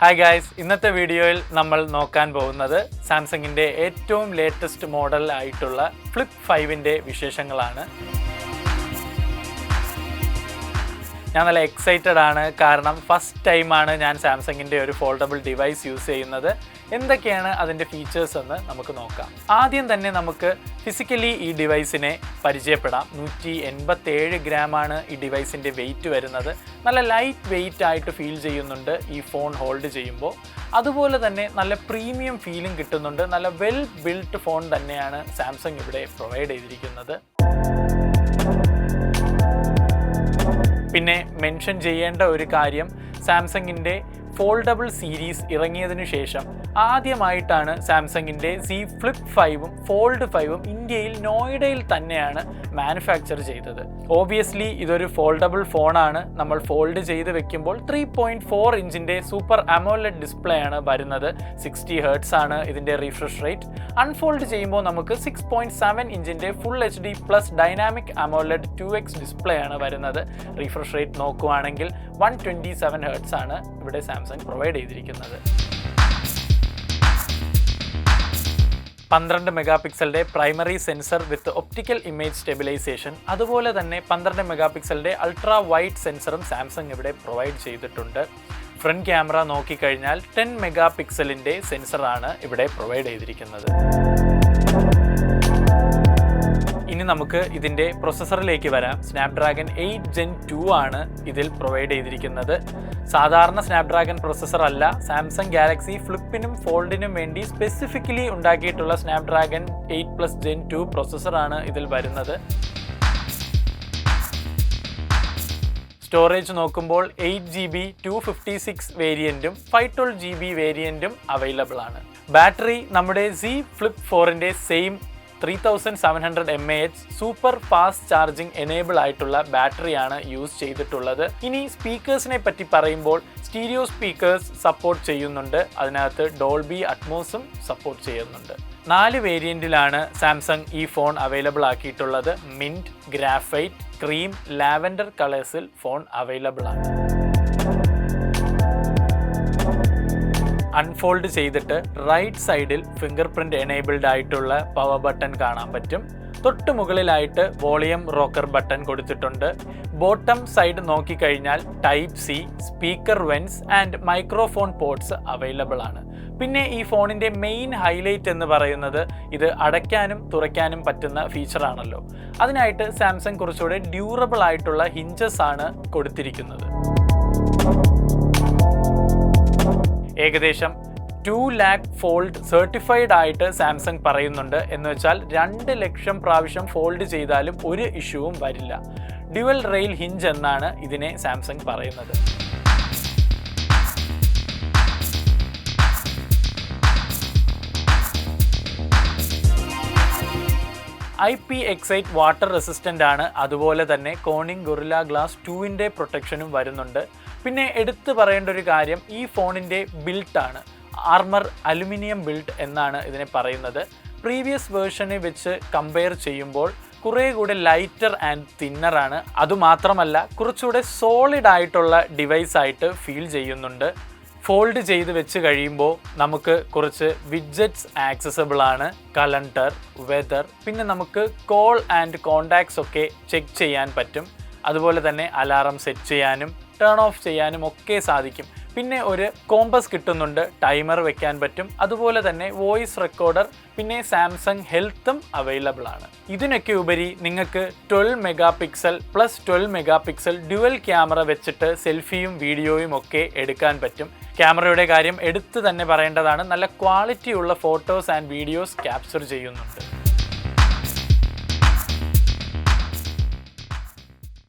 Hi guys, ഇന്നത്തെ വീഡിയോയിൽ നമ്മൾ നോക്കാൻ പോകുന്നത് സാംസങ്ങിന്റെ ഏറ്റവും ലേറ്റസ്റ്റ് മോഡൽ ആയിട്ടുള്ള ഫ്ലിപ്പ് 5ന്റെ വിശേഷങ്ങളാണ്. ഞാൻ നല്ല എക്സൈറ്റഡ് ആണ് കാരണം ഫസ്റ്റ് ടൈം ആണ് ഞാൻ സാംസങ്ങിന്റെ ഒരു ഫോൾഡബിൾ ഡിവൈസ് യൂസ് ചെയ്യുന്നത്. എന്തൊക്കെയാണ് അതിന്റെ ഫീച്ചേഴ്സ് എന്ന് നമുക്ക് നോക്കാം. ആദ്യം തന്നെ നമുക്ക് ഫിസിക്കലി ഈ ഡിവൈസിനെ പരിചയപ്പെടാം. 187 ഗ്രാം ആണ് ഈ ഡിവൈസിന്റെ വെയിറ്റ് വരുന്നത്. നല്ല ലൈറ്റ് വെയിറ്റ് ആയിട്ട് ഫീൽ ചെയ്യുന്നുണ്ട് ഈ ഫോൺ ഹോൾഡ് ചെയ്യുമ്പോൾ. അതുപോലെ തന്നെ നല്ല പ്രീമിയം ഫീലിംഗ് കിട്ടുന്നുണ്ട്. നല്ല വെൽ ബിൽറ്റ് ഫോൺ തന്നെയാണ് സാംസങ് ഇവിടെ പ്രൊവൈഡ് ചെയ്തിരിക്കുന്നത്. പിന്നെ മെൻഷൻ ചെയ്യേണ്ട ഒരു കാര്യം, സാംസങ്ങിൻ്റെ ഫോൾഡബിൾ സീരീസ് ഇറങ്ങിയതിനു ശേഷം ആദ്യമായിട്ടാണ് സാംസങ്ങിൻ്റെ Z Flip5ഉം ഫോൾഡ് 5ഉം ഇന്ത്യയിൽ നോയിഡയിൽ തന്നെയാണ് മാനുഫാക്ചർ ചെയ്തത്. ഓബിയസ്ലി ഇതൊരു ഫോൾഡബിൾ ഫോണാണ്. നമ്മൾ ഫോൾഡ് ചെയ്ത് വെക്കുമ്പോൾ 3.4 ഇഞ്ചിൻ്റെ സൂപ്പർ AMOLED ഡിസ്പ്ലേ ആണ് വരുന്നത്. 60 ഹെർട്സ് ആണ് ഇതിൻ്റെ റിഫ്രഷ് റേറ്റ്. അൺഫോൾഡ് ചെയ്യുമ്പോൾ നമുക്ക് 6.7 ഇഞ്ചിൻ്റെ full HD plus dynamic AMOLED 2x display ആണ് വരുന്നത്. റിഫ്രഷ് റേറ്റ് നോക്കുവാണെങ്കിൽ 127 ഹെർട്സ് ആണ് ഇവിടെ സാംസങ് പ്രൊവൈഡ് ചെയ്തിരിക്കുന്നത്. 12 മെഗാ പിക്സലിൻ്റെ പ്രൈമറി സെൻസർ വിത്ത് ഒപ്റ്റിക്കൽ ഇമേജ് സ്റ്റെബിലൈസേഷൻ, അതുപോലെ തന്നെ 12 മെഗാ പിക്സലിൻ്റെ അൾട്രാ വൈഡ് സെൻസറും സാംസങ് ഇവിടെ പ്രൊവൈഡ് ചെയ്തിട്ടുണ്ട്. ഫ്രണ്ട് ക്യാമറ നോക്കിക്കഴിഞ്ഞാൽ 10 മെഗാ പിക്സലിൻ്റെ സെൻസറാണ് ഇവിടെ പ്രൊവൈഡ് ചെയ്തിരിക്കുന്നത്. ഇനി നമുക്ക് ഇതിൻ്റെ പ്രൊസസ്സറിലേക്ക് വരാം. സ്നാപ്ഡ്രാഗൺ 8 Gen 2 ആണ് ഇതിൽ പ്രൊവൈഡ് ചെയ്തിരിക്കുന്നത്. സാധാരണ സ്നാപ്ഡ്രാഗൺ പ്രൊസസ്സർ അല്ല, സാംസങ് ഗാലക്സി ഫ്ലിപ്പിനും ഫോൾഡിനും വേണ്ടി സ്പെസിഫിക്കലി ഉണ്ടാക്കിയിട്ടുള്ള സ്നാപ്ഡ്രാഗൺ 8+ Gen 2 പ്രൊസസ്സറാണ് ഇതിൽ വരുന്നത്. സ്റ്റോറേജ് നോക്കുമ്പോൾ 8GB 256 വേരിയൻറ്റും 512GB വേരിയൻറ്റും അവൈലബിൾ ആണ്. ബാറ്ററി നമ്മുടെ Z Flip 4ൻ്റെ same 3700 mAh super fast charging enable ആയിട്ടുള്ള ബാറ്ററിയാണ് യൂസ് ചെയ്തിട്ടുള്ളത്. ഇനി സ്പീക്കേഴ്സിനെ പറ്റി പറയുമ്പോൾ സ്റ്റീരിയോ സ്പീക്കേഴ്സ് സപ്പോർട്ട് ചെയ്യുന്നുണ്ട്. അതിനകത്ത് ഡോൾബി അറ്റ്മോസും സപ്പോർട്ട് ചെയ്യുന്നുണ്ട്. 4 വേരിയൻറ്റിലാണ് സാംസങ് ഈ ഫോൺ അവൈലബിൾ ആക്കിയിട്ടുള്ളത്. മിൻറ്റ്, ഗ്രാഫൈറ്റ്, ക്രീം, ലാവൻഡർ കളേഴ്സിൽ ഫോൺ അവൈലബിൾ ആണ്. അൺഫോൾഡ് ചെയ്തിട്ട് റൈറ്റ് സൈഡിൽ ഫിംഗർ പ്രിൻ്റ് എനേബിൾഡ് ആയിട്ടുള്ള പവർ ബട്ടൺ കാണാൻ പറ്റും. തൊട്ട് മുകളിലായിട്ട് വോളിയം റോക്കർ ബട്ടൺ കൊടുത്തിട്ടുണ്ട്. ബോട്ടം സൈഡ് നോക്കിക്കഴിഞ്ഞാൽ type C, speaker vents and microphone ports available ആണ്. പിന്നെ ഈ ഫോണിൻ്റെ മെയിൻ ഹൈലൈറ്റ് എന്ന് പറയുന്നത് ഇത് അടയ്ക്കാനും തുറയ്ക്കാനും പറ്റുന്ന ഫീച്ചറാണല്ലോ. അതിനായിട്ട് സാംസങ് കുറച്ചുകൂടെ ഡ്യൂറബിൾ ആയിട്ടുള്ള ഹിഞ്ചസ് ആണ് കൊടുത്തിരിക്കുന്നത്. ഏകദേശം 2 lakh ഫോൾഡ് സർട്ടിഫൈഡ് ആയിട്ട് സാംസങ് പറയുന്നുണ്ട്. എന്ന് വെച്ചാൽ 2 ലക്ഷം പ്രാവശ്യം ഫോൾഡ് ചെയ്താലും ഒരു ഇഷ്യൂവും വരില്ല. ഡ്യുവൽ റെയിൽ ഹിഞ്ച് എന്നാണ് ഇതിനെ സാംസങ് പറയുന്നത്. IPX8 വാട്ടർ റെസിസ്റ്റൻ്റ് ആണ്. അതുപോലെ തന്നെ കോണിംഗ് ഗൊറില്ല ഗ്ലാസ് 2ൻ്റെ പ്രൊട്ടക്ഷനും വരുന്നുണ്ട്. പിന്നെ എടുത്തു പറയേണ്ട ഒരു കാര്യം, ഈ ഫോണിൻ്റെ ബിൽട്ടാണ്. ആർമർ അലുമിനിയം ബിൽട്ട് എന്നാണ് ഇതിനെ പറയുന്നത്. പ്രീവിയസ് വേർഷനെ വെച്ച് കമ്പയർ ചെയ്യുമ്പോൾ കുറേ കൂടെ ലൈറ്റർ ആൻഡ് തിന്നറാണ്. അതുമാത്രമല്ല കുറച്ചുകൂടെ സോളിഡ് ആയിട്ടുള്ള ഡിവൈസായിട്ട് ഫീൽ ചെയ്യുന്നുണ്ട്. ഫോൾഡ് ചെയ്ത് വെച്ച് കഴിയുമ്പോൾ നമുക്ക് കുറച്ച് വിഡ്ജറ്റ്സ് ആക്സസബിൾ ആണ്. കലണ്ടർ, വെതർ, പിന്നെ നമുക്ക് കോൾ ആൻഡ് കോണ്ടാക്ട്സ് ഒക്കെ ചെക്ക് ചെയ്യാൻ പറ്റും. അതുപോലെ തന്നെ അലാറം സെറ്റ് ചെയ്യാനും ടേൺ ഓഫ് ചെയ്യാനും ഒക്കെ സാധിക്കും. പിന്നെ ഒരു കോമ്പസ് കിട്ടുന്നുണ്ട്, ടൈമർ വെക്കാൻ പറ്റും. അതുപോലെ തന്നെ വോയിസ് റെക്കോർഡർ, പിന്നെ സാംസങ് ഹെൽത്തും അവൈലബിൾ ആണ്. ഇതിനൊക്കെ ഉപരി നിങ്ങൾക്ക് 12 mega pixel plus 12 mega pixel dual camera വെച്ചിട്ട് സെൽഫിയും വീഡിയോയും ഒക്കെ എടുക്കാൻ പറ്റും. ക്യാമറയുടെ കാര്യം എടുത്തു തന്നെ പറയേണ്ടതാണ്. നല്ല ക്വാളിറ്റിയുള്ള ഫോട്ടോസ് ആൻഡ് വീഡിയോസ് ക്യാപ്ചർ ചെയ്യുന്നുണ്ട്.